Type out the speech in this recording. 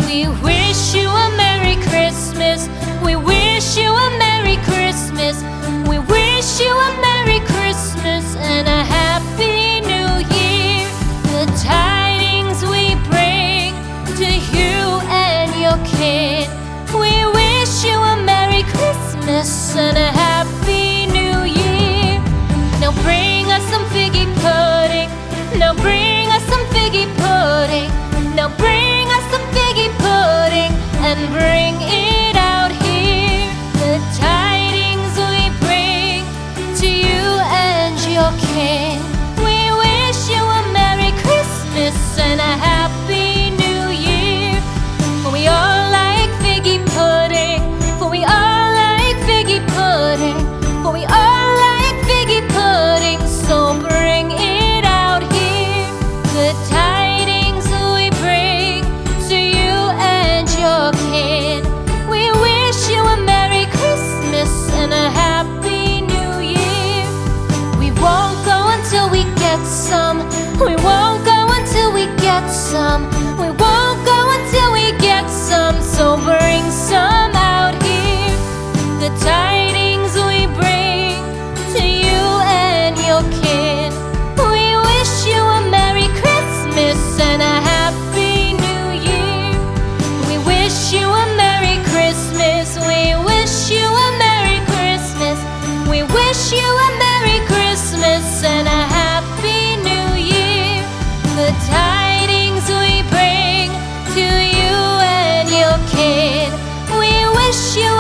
We wish you a Merry Christmas. We wish you a Merry Christmas. We wish you a Merry Christmas and a Happy New Year. The tidings we bring to you and your kid. We wish you a Merry Christmas and a Happy New Year. Now bring us some figgy pudding. Now bring us some figgy pudding. Now bring us some figgy pudding and bring it out here. The tidings we bring to you and your kin. We wish you a Merry Christmas and a Happy New Year. For we all like figgy pudding. For we all like figgy pudding. For we all like figgy pudding. So bring it out here. The tidings we bring to you and your kid. We wish you a Merry Christmas and a Happy New Year. We won't go until we get some. We won't go until we get some. We won't go until we get some. So bring some out here. The tidings we bring to you and your kid. We wish you a Merry Christmas and a Happy New Year. We wish you a Merry Christmas. We wish you a Merry Christmas. We wish you a Merry Christmas and a Happy New Year. The tidings we bring to you and your kid. We wish you